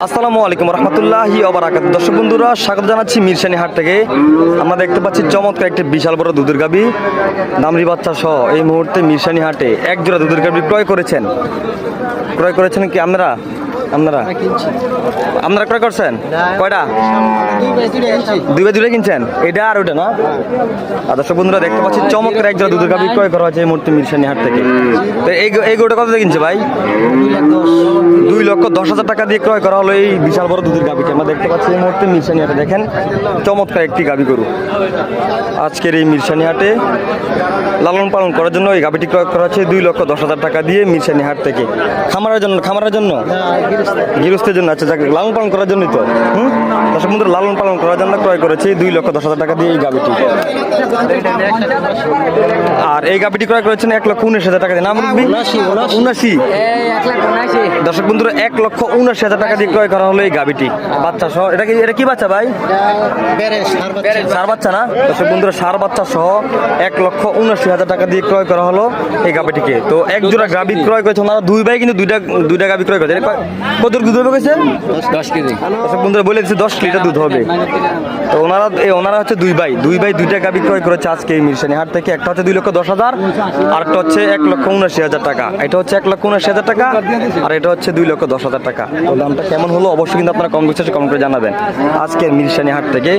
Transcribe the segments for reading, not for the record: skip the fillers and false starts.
আসসালামু আলাইকুম রহমতুল্লাহি ওয়া বারাকাতুহু। দর্শক বন্ধুরা, স্বাগত জানাচ্ছি মিরসানি হাট থেকে। আমরা দেখতে পাচ্ছি চমৎকার একটি বিশাল বড় দুধের গাবি দামরি বাচ্চা সহ এই মুহূর্তে মিরসানি হাটে এক জোড়া দুধের গাবি ক্রয় করেছেন কি আপনারা ক্রয় করছেন? কয়টা? দুই ভাই দুটো কিনছেন, এটা আর ওটা না? আর দর্শক বন্ধুরা দেখতে পাচ্ছি চমৎকার এক জোড়া দুধের গাবি ক্রয় করা হয়েছে এই মুহূর্তে মিরসানি হাট থেকে। তো এই গরুটা কত দিয়ে কিনছে ভাই? 2,10,000 টাকা দিয়ে ক্রয় করা হলো এই বিশাল বড় দুধের গাবিটি। আমরা দেখতে পাচ্ছি এই মুহূর্তে মিরসানি হাটে দেখেন চমৎকার একটি গাবি গরু। আজকের এই মিরসানি হাটে লালন পালন করার জন্য এই গাবিটি ক্রয় করা হচ্ছে 2,10,000 টাকা দিয়ে মিরসানি হাট থেকে। খামারের জন্য গৃহস্থের জন্য। আচ্ছা, যাকে লালন পালন করার জন্যই তো দর্শক বন্ধুরা লালন পালন করার জন্য ক্রয় করেছে 2,10,000 টাকা দিয়ে এই গাবিটি। আর এই গাবিটি ক্রয় করেছেন 1,19,000 টাকা দিয়ে। নাম 79 দর্শক বন্ধুরা 1,79,000 টাকা দিয়ে ক্রয় করা হলো এই গাবিটি বাচ্চা সহ। এটা কি বাচ্চা ভাই? সার বাচ্চা না? দর্শক বন্ধুরা সার বাচ্চা সহ 1,79,000 টাকা দিয়ে ক্রয় করা হলো এই গাবিটিকে। তো এক জোড়া গাবি ক্রয় করেছে ওনারা দুই ভাই, কিন্তু দুইটা গাবি ক্রয় করেছে। কত দুধ হবে কইছে? 10 কেজি। দর্শক বন্ধুরা বলে দিচ্ছে 10 লিটার দুধ হবে। তো ওনারা হচ্ছে দুই ভাই দুইটা গাবি ক্রয় করেছে আজকে এই মিরসানি হাট থেকে। একটা হচ্ছে 2,10,000, আর একটা হচ্ছে 1,79,000 টাকা। এটা হচ্ছে 1,79,000 টাকা, আর এটা হচ্ছে 2,10,000 টাকা। তো দামটা কেমন হলো অবশ্যই কিন্তু আপনারা কমেন্ট করে জানাবেন। আজকের মিরসানি হাট থেকে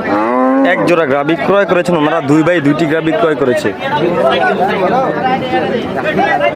এক জোড়া গাবি ক্রয় করেছেন ওনারা দুই ভাই, দুইটি গাবি ক্রয় করেছে।